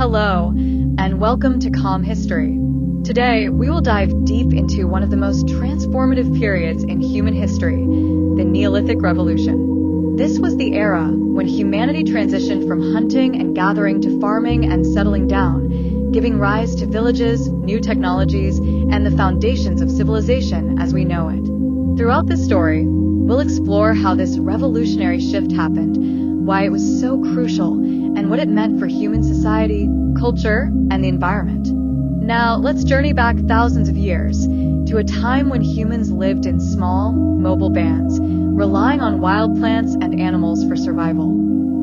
Hello, and welcome to Calm History. Today, we will dive deep into one of the most transformative periods in human history, the Neolithic Revolution. This was the era when humanity transitioned from hunting and gathering to farming and settling down, giving rise to villages, new technologies, and the foundations of civilization as we know it. Throughout this story, we'll explore how this revolutionary shift happened, why it was so crucial, and what it meant for human society, culture, and the environment. Now, let's journey back thousands of years to a time when humans lived in small, mobile bands, relying on wild plants and animals for survival.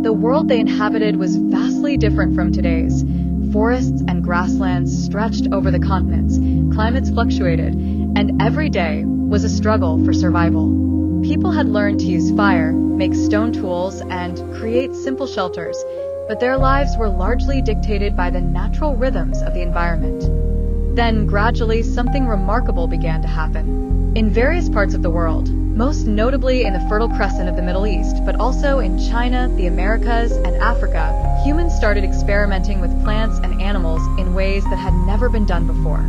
The world they inhabited was vastly different from today's. Forests and grasslands stretched over the continents, climates fluctuated, and every day was a struggle for survival. People had learned to use fire, make stone tools, and create simple shelters, but their lives were largely dictated by the natural rhythms of the environment. Then, gradually, something remarkable began to happen. In various parts of the world, most notably in the Fertile Crescent of the Middle East, but also in China, the Americas, and Africa, humans started experimenting with plants and animals in ways that had never been done before.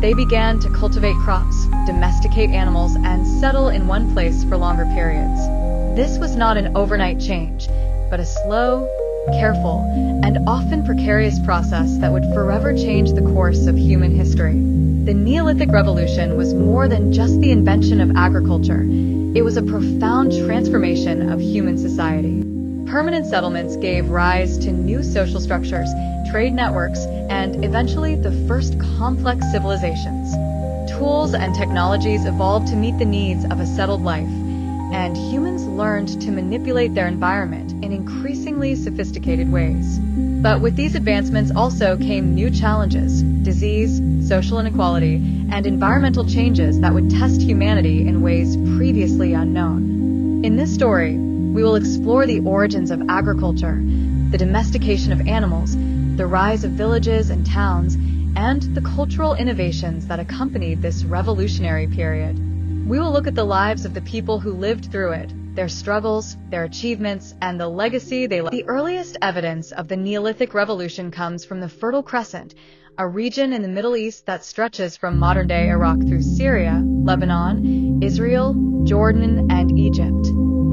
They began to cultivate crops, domesticate animals, and settle in one place for longer periods. This was not an overnight change, but a slow, careful, and often precarious process that would forever change the course of human history. The Neolithic Revolution was more than just the invention of agriculture. It was a profound transformation of human society. Permanent settlements gave rise to new social structures, trade networks, and eventually the first complex civilizations. Tools and technologies evolved to meet the needs of a settled life, and humans learned to manipulate their environment in increasingly sophisticated ways. But with these advancements also came new challenges: disease, social inequality, and environmental changes that would test humanity in ways previously unknown. In this story, we will explore the origins of agriculture, the domestication of animals, the rise of villages and towns, and the cultural innovations that accompanied this revolutionary period. We will look at the lives of the people who lived through it, their struggles, their achievements, and the legacy they left. The earliest evidence of the Neolithic Revolution comes from the Fertile Crescent, a region in the Middle East that stretches from modern-day Iraq through Syria, Lebanon, Israel, Jordan, and Egypt.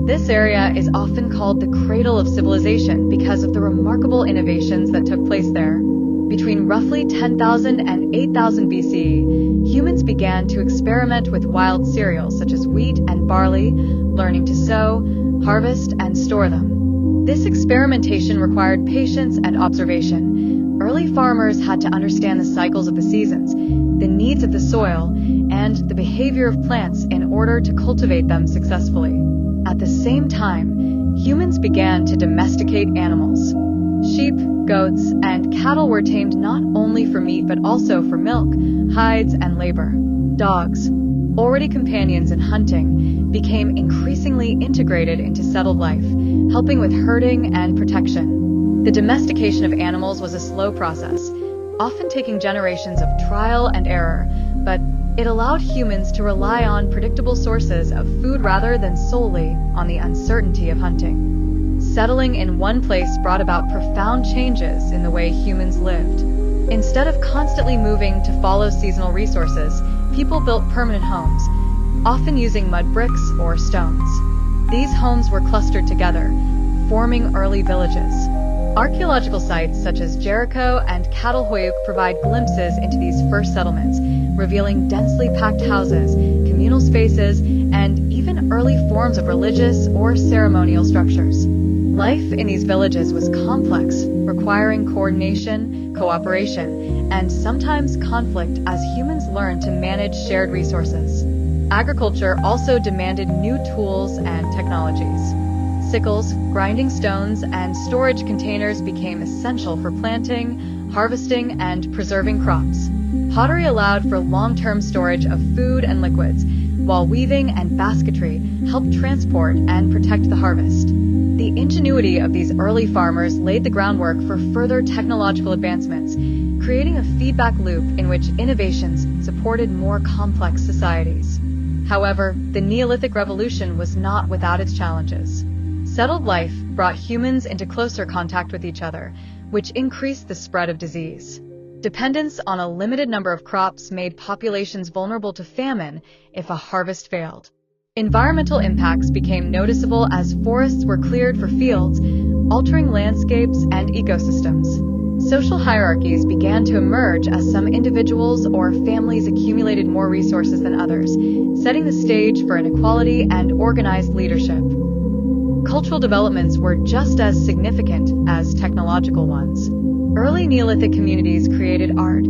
This area is often called the cradle of civilization because of the remarkable innovations that took place there. Between roughly 10,000 and 8,000 BCE, humans began to experiment with wild cereals such as wheat and barley, learning to sow, harvest, and store them. This experimentation required patience and observation. Early farmers had to understand the cycles of the seasons, the needs of the soil, and the behavior of plants in order to cultivate them successfully. At the same time, humans began to domesticate animals. Sheep, goats, and cattle were tamed not only for meat but also for milk, hides, and labor. Dogs, already companions in hunting, became increasingly integrated into settled life, helping with herding and protection. The domestication of animals was a slow process, often taking generations of trial and error, but it allowed humans to rely on predictable sources of food rather than solely on the uncertainty of hunting. Settling in one place brought about profound changes in the way humans lived. Instead of constantly moving to follow seasonal resources, people built permanent homes, often using mud bricks or stones. These homes were clustered together, forming early villages. Archaeological sites such as Jericho and Catalhoyuk provide glimpses into these first settlements, revealing densely packed houses, communal spaces, and even early forms of religious or ceremonial structures. Life in these villages was complex, requiring coordination, cooperation, and sometimes conflict as humans learned to manage shared resources. Agriculture also demanded new tools and technologies. Sickles, grinding stones, and storage containers became essential for planting, harvesting, and preserving crops. Pottery allowed for long-term storage of food and liquids, while weaving and basketry helped transport and protect the harvest. The ingenuity of these early farmers laid the groundwork for further technological advancements, creating a feedback loop in which innovations supported more complex societies. However, the Neolithic Revolution was not without its challenges. Settled life brought humans into closer contact with each other, which increased the spread of disease. Dependence on a limited number of crops made populations vulnerable to famine if a harvest failed. Environmental impacts became noticeable as forests were cleared for fields, altering landscapes and ecosystems. Social hierarchies began to emerge as some individuals or families accumulated more resources than others, setting the stage for inequality and organized leadership. Cultural developments were just as significant as technological ones. Early Neolithic communities created art,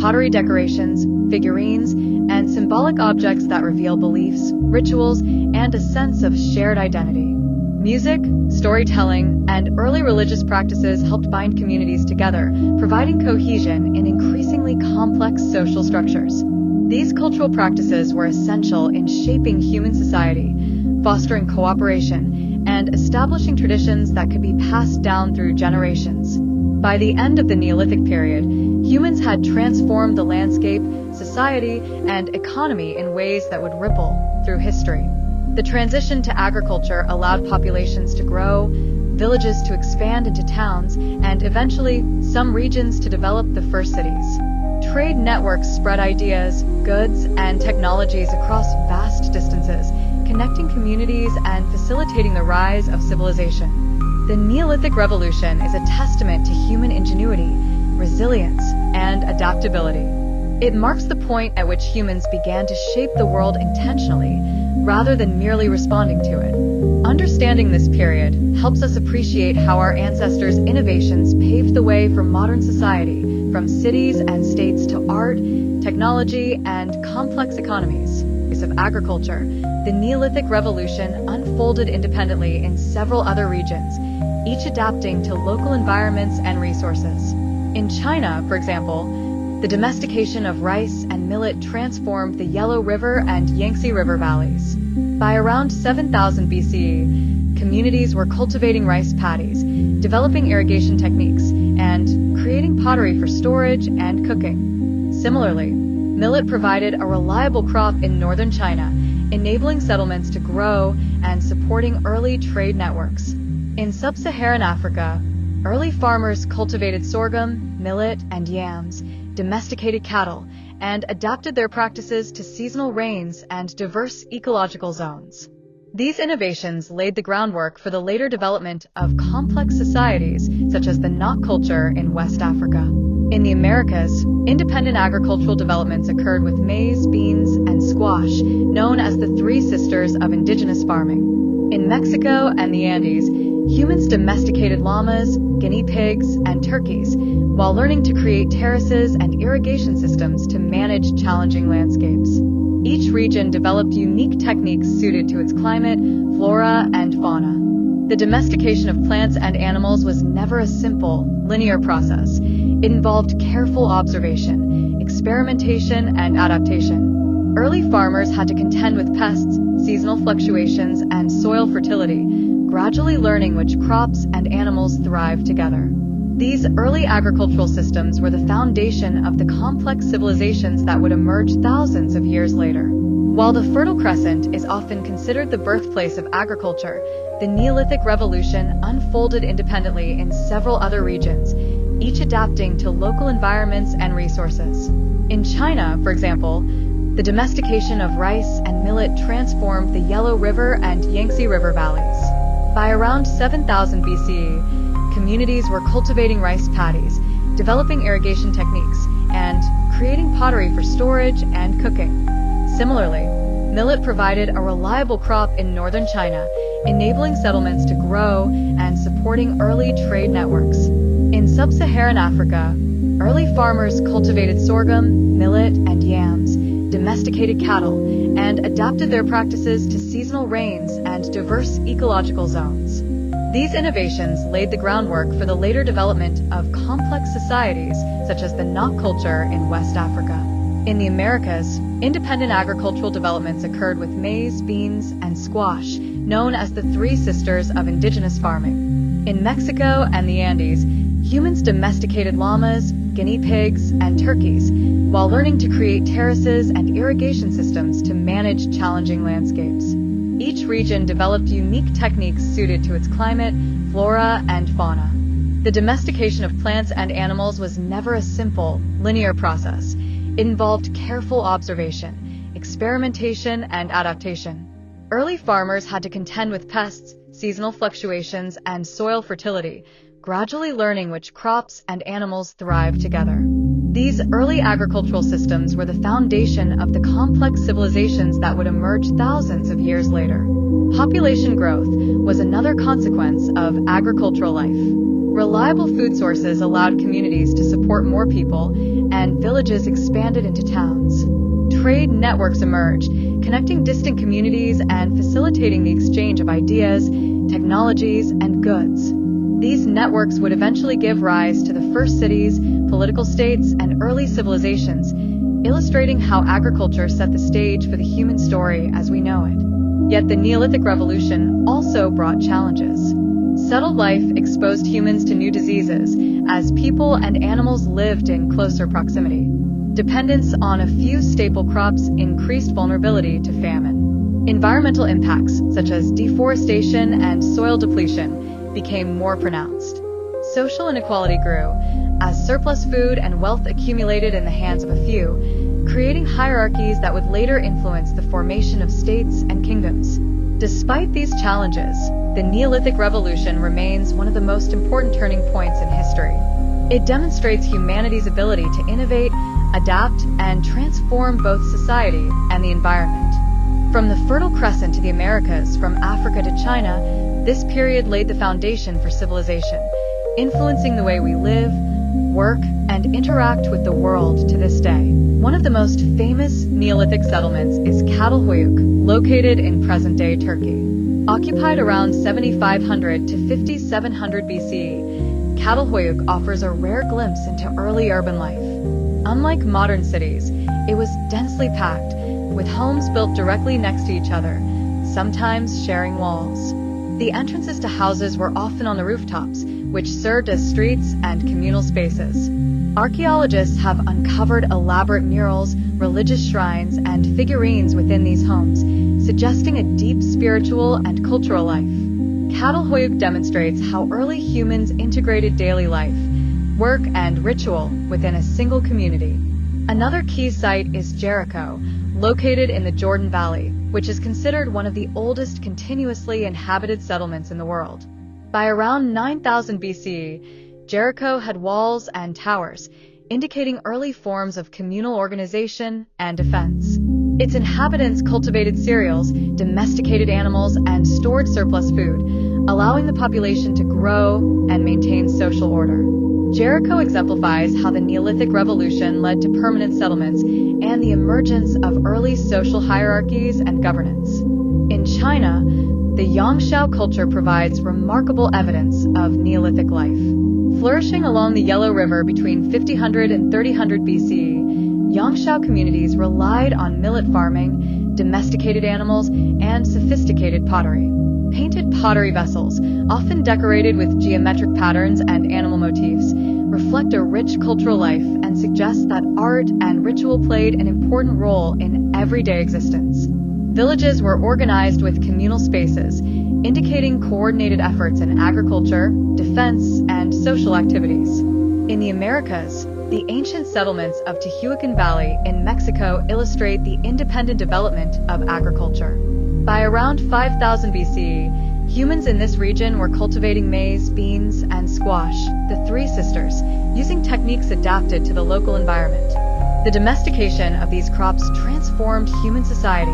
pottery decorations, figurines, and symbolic objects that reveal beliefs, rituals, and a sense of shared identity. Music, storytelling, and early religious practices helped bind communities together, providing cohesion in increasingly complex social structures. These cultural practices were essential in shaping human society, fostering cooperation, and establishing traditions that could be passed down through generations. By the end of the Neolithic period, humans had transformed the landscape, society, and economy in ways that would ripple through history. The transition to agriculture allowed populations to grow, villages to expand into towns, and eventually, some regions to develop the first cities. Trade networks spread ideas, goods, and technologies across vast distances, connecting communities and facilitating the rise of civilization. The Neolithic Revolution is a testament to human ingenuity, resilience, and adaptability. It marks the point at which humans began to shape the world intentionally, rather than merely responding to it. Understanding this period helps us appreciate how our ancestors' innovations paved the way for modern society, from cities and states to art, technology, and complex economies. Of agriculture, the Neolithic Revolution unfolded independently in several other regions, each adapting to local environments and resources. In China, for example, the domestication of rice and millet transformed the Yellow River and Yangtze River valleys. By around 7000 BCE, communities were cultivating rice paddies, developing irrigation techniques, and creating pottery for storage and cooking. Similarly, millet provided a reliable crop in northern China, enabling settlements to grow and supporting early trade networks. In sub-Saharan Africa, early farmers cultivated sorghum, millet, and yams, domesticated cattle, and adapted their practices to seasonal rains and diverse ecological zones. These innovations laid the groundwork for the later development of complex societies such as the knot culture in West Africa. In the Americas, independent agricultural developments occurred with maize, beans, and squash, known as the Three Sisters of indigenous farming. In Mexico and the Andes, humans domesticated llamas, guinea pigs, and turkeys, while learning to create terraces and irrigation systems to manage challenging landscapes. Each region developed unique techniques suited to its climate, flora, and fauna. The domestication of plants and animals was never a simple, linear process. It involved careful observation, experimentation, and adaptation. Early farmers had to contend with pests, seasonal fluctuations, and soil fertility, gradually learning which crops and animals thrived together. These early agricultural systems were the foundation of the complex civilizations that would emerge thousands of years later. While the Fertile Crescent is often considered the birthplace of agriculture, the Neolithic Revolution unfolded independently in several other regions, each adapting to local environments and resources. In China, for example, the domestication of rice and millet transformed the Yellow River and Yangtze River valleys. By around 7000 BCE, communities were cultivating rice paddies, developing irrigation techniques, and creating pottery for storage and cooking. Similarly, millet provided a reliable crop in northern China, enabling settlements to grow and supporting early trade networks. In sub-Saharan Africa, early farmers cultivated sorghum, millet, and yams, domesticated cattle, and adapted their practices to seasonal rains and diverse ecological zones. These innovations laid the groundwork for the later development of complex societies such as the knot culture in West Africa. In the Americas, independent agricultural developments occurred with maize, beans, and squash, known as the Three Sisters of indigenous farming. In Mexico and the Andes, humans domesticated llamas, guinea pigs, and turkeys, while learning to create terraces and irrigation systems to manage challenging landscapes. Each region developed unique techniques suited to its climate, flora, and fauna. The domestication of plants and animals was never a simple, linear process. It involved careful observation, experimentation, and adaptation. Early farmers had to contend with pests, seasonal fluctuations, and soil fertility, gradually learning which crops and animals thrived together. These early agricultural systems were the foundation of the complex civilizations that would emerge thousands of years later. Population growth was another consequence of agricultural life. Reliable food sources allowed communities to support more people, and villages expanded into towns. Trade networks emerged, connecting distant communities and facilitating the exchange of ideas, technologies, and goods. These networks would eventually give rise to the first cities, political states, and early civilizations, illustrating how agriculture set the stage for the human story as we know it. Yet the Neolithic Revolution also brought challenges. Settled life exposed humans to new diseases as people and animals lived in closer proximity. Dependence on a few staple crops increased vulnerability to famine. Environmental impacts, such as deforestation and soil depletion, became more pronounced. Social inequality grew as surplus food and wealth accumulated in the hands of a few, creating hierarchies that would later influence the formation of states and kingdoms. Despite these challenges, the Neolithic Revolution remains one of the most important turning points in history. It demonstrates humanity's ability to innovate, adapt, and transform both society and the environment. From the Fertile Crescent to the Americas, from Africa to China, this period laid the foundation for civilization, influencing the way we live, work, and interact with the world to this day. One of the most famous Neolithic settlements is Çatalhöyük, located in present-day Turkey. Occupied around 7500 to 5700 BCE, Çatalhöyük offers a rare glimpse into early urban life. Unlike modern cities, it was densely packed, with homes built directly next to each other, sometimes sharing walls. The entrances to houses were often on the rooftops, which served as streets and communal spaces. Archaeologists have uncovered elaborate murals, religious shrines, and figurines within these homes, suggesting a deep spiritual and cultural life. Çatalhöyük demonstrates how early humans integrated daily life, work, and ritual within a single community. Another key site is Jericho, located in the Jordan Valley, which is considered one of the oldest continuously inhabited settlements in the world. By around 9000 BCE, Jericho had walls and towers, indicating early forms of communal organization and defense. Its inhabitants cultivated cereals, domesticated animals, and stored surplus food, allowing the population to grow and maintain social order. Jericho exemplifies how the Neolithic Revolution led to permanent settlements and the emergence of early social hierarchies and governance. In China, the Yangshao culture provides remarkable evidence of Neolithic life. Flourishing along the Yellow River between 5000 and 3000 BCE, Yangshao communities relied on millet farming, domesticated animals, and sophisticated pottery. Painted pottery vessels, often decorated with geometric patterns and animal motifs, reflect a rich cultural life and suggest that art and ritual played an important role in everyday existence. Villages were organized with communal spaces, indicating coordinated efforts in agriculture, defense, and social activities. In the Americas, the ancient settlements of Tehuacan Valley in Mexico illustrate the independent development of agriculture. By around 5000 BCE, humans in this region were cultivating maize, beans, and squash, the three sisters, using techniques adapted to the local environment. The domestication of these crops transformed human society,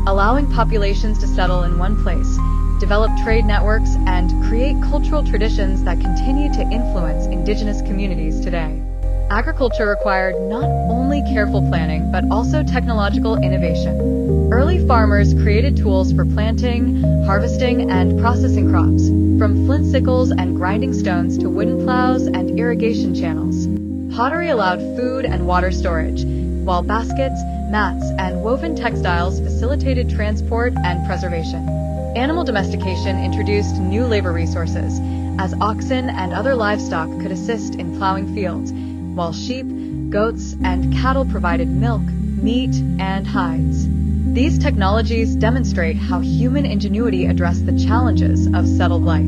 allowing populations to settle in one place, develop trade networks, and create cultural traditions that continue to influence indigenous communities today. Agriculture required not only careful planning, but also technological innovation. Early farmers created tools for planting, harvesting, and processing crops, from flint sickles and grinding stones to wooden plows and irrigation channels. Pottery allowed food and water storage, while baskets, mats, and woven textiles facilitated transport and preservation. Animal domestication introduced new labor resources, as oxen and other livestock could assist in plowing fields, while sheep, goats, and cattle provided milk, meat, and hides. These technologies demonstrate how human ingenuity addressed the challenges of settled life.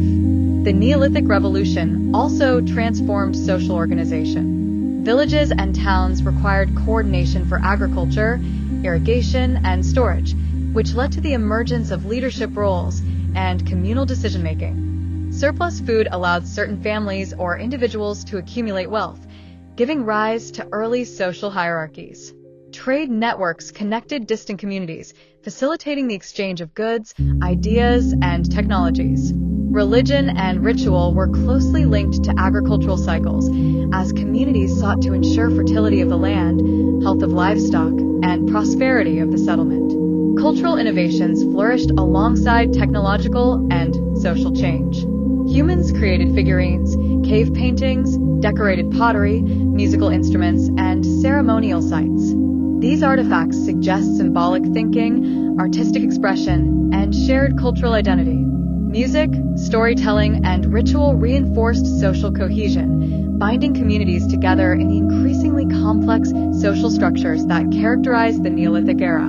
The Neolithic Revolution also transformed social organization. Villages and towns required coordination for agriculture, irrigation, and storage, which led to the emergence of leadership roles and communal decision-making. Surplus food allowed certain families or individuals to accumulate wealth, giving rise to early social hierarchies. Trade networks connected distant communities, facilitating the exchange of goods, ideas, and technologies. Religion and ritual were closely linked to agricultural cycles, as communities sought to ensure fertility of the land, health of livestock, and prosperity of the settlement. Cultural innovations flourished alongside technological and social change. Humans created figurines, cave paintings, decorated pottery, musical instruments, and ceremonial sites. These artifacts suggest symbolic thinking, artistic expression, and shared cultural identity. Music, storytelling, and ritual reinforced social cohesion, binding communities together in the increasingly complex social structures that characterized the Neolithic era.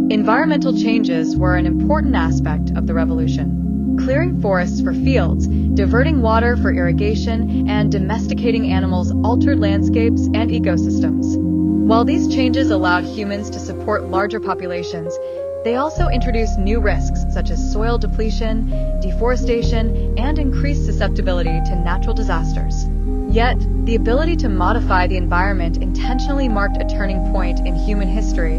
Environmental changes were an important aspect of the revolution. Clearing forests for fields, diverting water for irrigation, and domesticating animals altered landscapes and ecosystems. While these changes allowed humans to support larger populations, they also introduced new risks such as soil depletion, deforestation, and increased susceptibility to natural disasters. Yet, the ability to modify the environment intentionally marked a turning point in human history,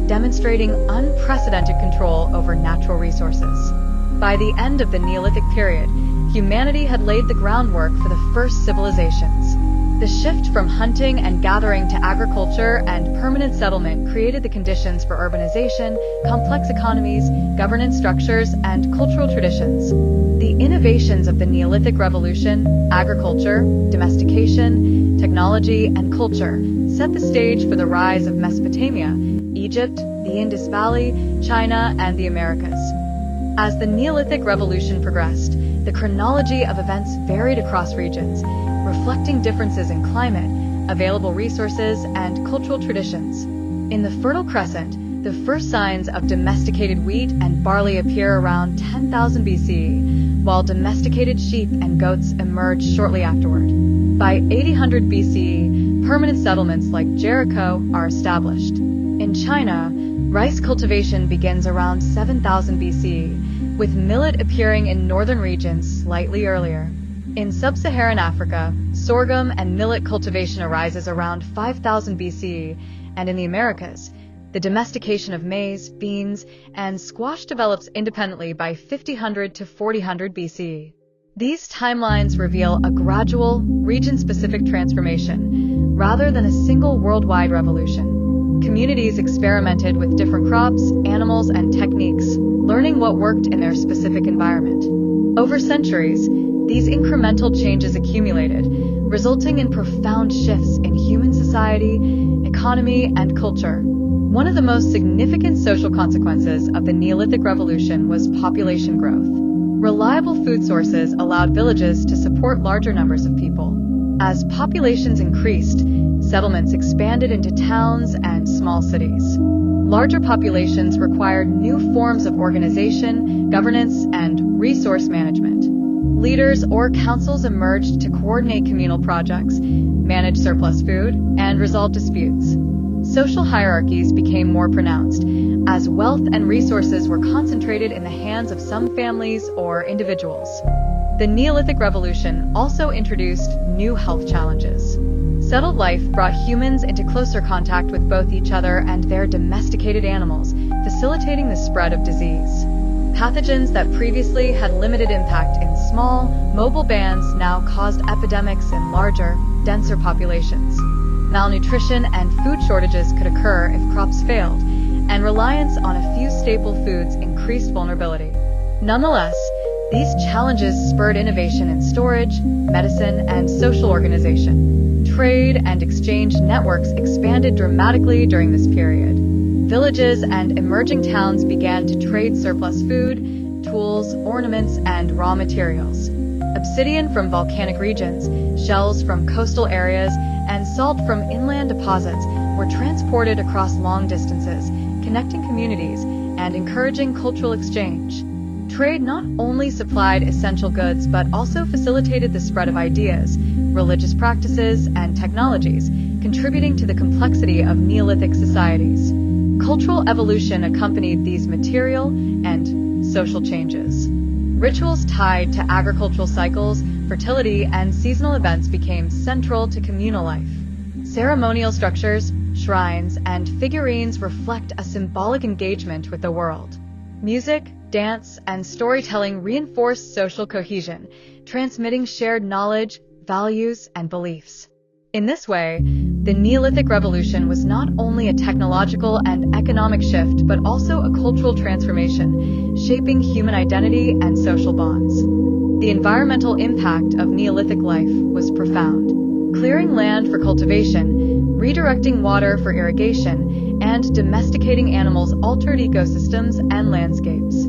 demonstrating unprecedented control over natural resources. By the end of the Neolithic period, humanity had laid the groundwork for the first civilizations. The shift from hunting and gathering to agriculture and permanent settlement created the conditions for urbanization, complex economies, governance structures, and cultural traditions. The innovations of the Neolithic Revolution, agriculture, domestication, technology, and culture set the stage for the rise of Mesopotamia, Egypt, the Indus Valley, China, and the Americas. As the Neolithic Revolution progressed, the chronology of events varied across regions, reflecting differences in climate, available resources, and cultural traditions. In the Fertile Crescent, the first signs of domesticated wheat and barley appear around 10,000 BCE, while domesticated sheep and goats emerge shortly afterward. By 800 BCE, permanent settlements like Jericho are established. In China, rice cultivation begins around 7,000 BCE, with millet appearing in northern regions slightly earlier. In sub-Saharan Africa, sorghum and millet cultivation arises around 5000 BCE, and in the Americas, the domestication of maize, beans, and squash develops independently by 5000 to 4000 BCE. These timelines reveal a gradual, region-specific transformation, rather than a single worldwide revolution. Communities experimented with different crops, animals, and techniques, learning what worked in their specific environment. Over centuries, these incremental changes accumulated, resulting in profound shifts in human society, economy, and culture. One of the most significant social consequences of the Neolithic Revolution was population growth. Reliable food sources allowed villages to support larger numbers of people. As populations increased, settlements expanded into towns and small cities. Larger populations required new forms of organization, governance, and resource management. Leaders or councils emerged to coordinate communal projects, manage surplus food, and resolve disputes. Social hierarchies became more pronounced, as wealth and resources were concentrated in the hands of some families or individuals. The Neolithic Revolution also introduced new health challenges. Settled life brought humans into closer contact with both each other and their domesticated animals, facilitating the spread of disease. Pathogens that previously had limited impact in small, mobile bands now caused epidemics in larger, denser populations. Malnutrition and food shortages could occur if crops failed, and reliance on a few staple foods increased vulnerability. Nonetheless, these challenges spurred innovation in storage, medicine, and social organization. Trade and exchange networks expanded dramatically during this period. Villages and emerging towns began to trade surplus food, tools, ornaments, and raw materials. Obsidian from volcanic regions, shells from coastal areas, and salt from inland deposits were transported across long distances, connecting communities and encouraging cultural exchange. Trade not only supplied essential goods but also facilitated the spread of ideas, religious practices, and technologies, contributing to the complexity of Neolithic societies. Cultural evolution accompanied these material and social changes. Rituals tied to agricultural cycles, fertility, and seasonal events became central to communal life. Ceremonial structures, shrines, and figurines reflect a symbolic engagement with the world. Music, dance, and storytelling reinforced social cohesion, transmitting shared knowledge, values, and beliefs. In this way, the Neolithic Revolution was not only a technological and economic shift but also a cultural transformation, shaping human identity and social bonds. The environmental impact of Neolithic life was profound. Clearing land for cultivation, redirecting water for irrigation, and domesticating animals altered ecosystems and landscapes.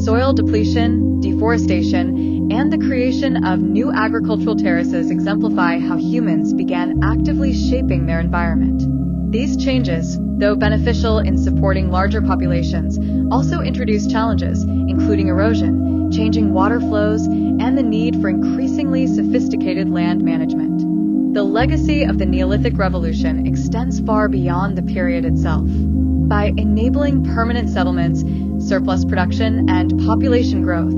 Soil depletion, deforestation, and the creation of new agricultural terraces exemplify how humans began actively shaping their environment. These changes, though beneficial in supporting larger populations, also introduced challenges, including erosion, changing water flows, and the need for increasingly sophisticated land management. The legacy of the Neolithic Revolution extends far beyond the period itself. By enabling permanent settlements, surplus production, and population growth,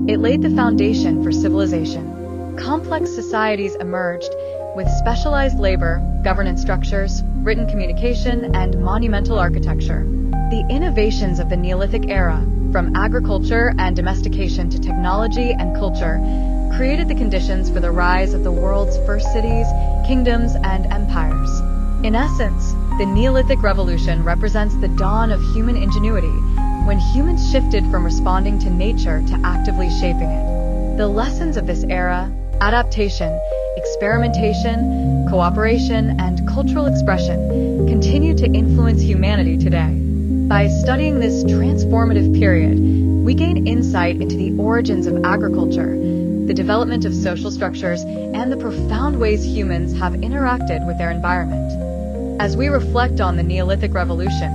it laid the foundation for civilization. Complex societies emerged, with specialized labor, governance structures, written communication, and monumental architecture. The innovations of the Neolithic era, from agriculture and domestication to technology and culture, created the conditions for the rise of the world's first cities, kingdoms, and empires. In essence, the Neolithic Revolution represents the dawn of human ingenuity, when humans shifted from responding to nature to actively shaping it. The lessons of this era, adaptation, experimentation, cooperation, and cultural expression, continue to influence humanity today. By studying this transformative period, we gain insight into the origins of agriculture, the development of social structures, and the profound ways humans have interacted with their environment. As we reflect on the Neolithic Revolution,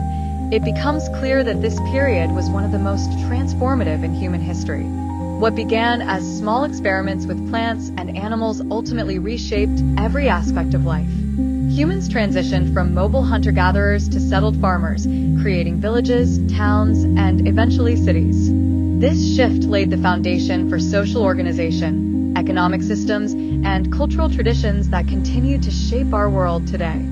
it becomes clear that this period was one of the most transformative in human history. What began as small experiments with plants and animals ultimately reshaped every aspect of life. Humans transitioned from mobile hunter-gatherers to settled farmers, creating villages, towns, and eventually cities. This shift laid the foundation for social organization, economic systems, and cultural traditions that continue to shape our world today.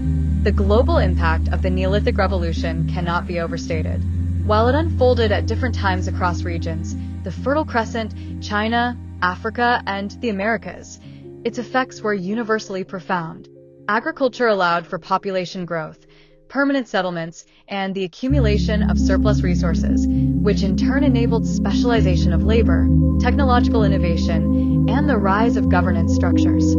The global impact of the Neolithic Revolution cannot be overstated. While it unfolded at different times across regions, the Fertile Crescent, China, Africa, and the Americas, its effects were universally profound. Agriculture allowed for population growth, permanent settlements, and the accumulation of surplus resources, which in turn enabled specialization of labor, technological innovation, and the rise of governance structures.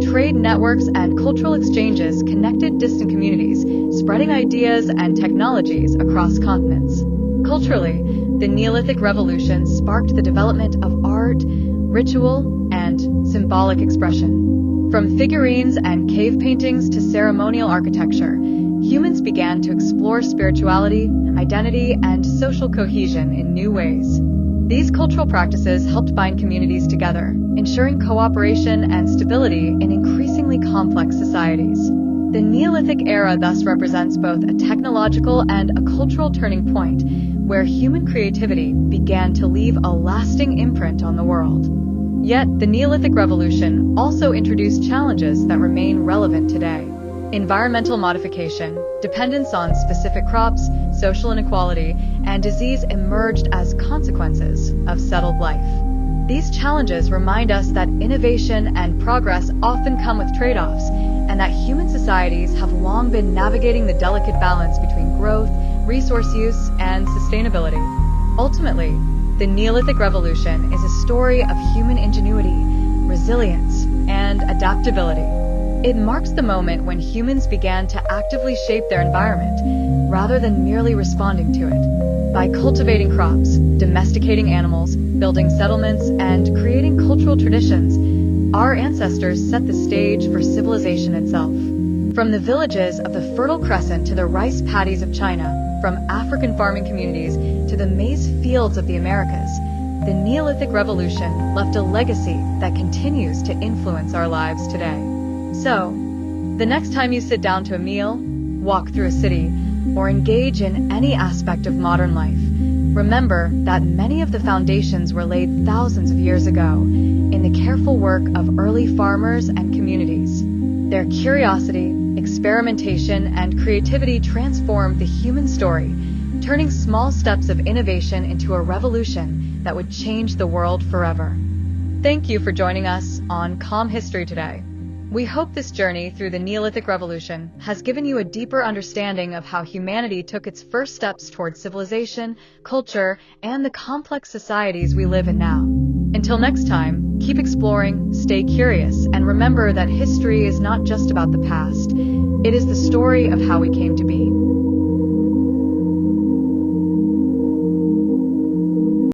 Trade networks and cultural exchanges connected distant communities, spreading ideas and technologies across continents. Culturally, the Neolithic Revolution sparked the development of art, ritual, and symbolic expression. From figurines and cave paintings to ceremonial architecture, humans began to explore spirituality, identity, and social cohesion in new ways. These cultural practices helped bind communities together, ensuring cooperation and stability in increasingly complex societies. The Neolithic era thus represents both a technological and a cultural turning point, where human creativity began to leave a lasting imprint on the world. Yet, the Neolithic Revolution also introduced challenges that remain relevant today. Environmental modification, dependence on specific crops, social inequality, and disease emerged as consequences of settled life. These challenges remind us that innovation and progress often come with trade-offs, and that human societies have long been navigating the delicate balance between growth, resource use, and sustainability. Ultimately, the Neolithic Revolution is a story of human ingenuity, resilience, and adaptability. It marks the moment when humans began to actively shape their environment, rather than merely responding to it. By cultivating crops, domesticating animals, building settlements, and creating cultural traditions, our ancestors set the stage for civilization itself. From the villages of the Fertile Crescent to the rice paddies of China, from African farming communities to the maize fields of the Americas, the Neolithic Revolution left a legacy that continues to influence our lives today. So, the next time you sit down to a meal, walk through a city, or engage in any aspect of modern life, remember that many of the foundations were laid thousands of years ago in the careful work of early farmers and communities. Their curiosity, experimentation, and creativity transformed the human story, turning small steps of innovation into a revolution that would change the world forever. Thank you for joining us on Calm History today. We hope this journey through the Neolithic Revolution has given you a deeper understanding of how humanity took its first steps towards civilization, culture, and the complex societies we live in now. Until next time, keep exploring, stay curious, and remember that history is not just about the past. It is the story of how we came to be.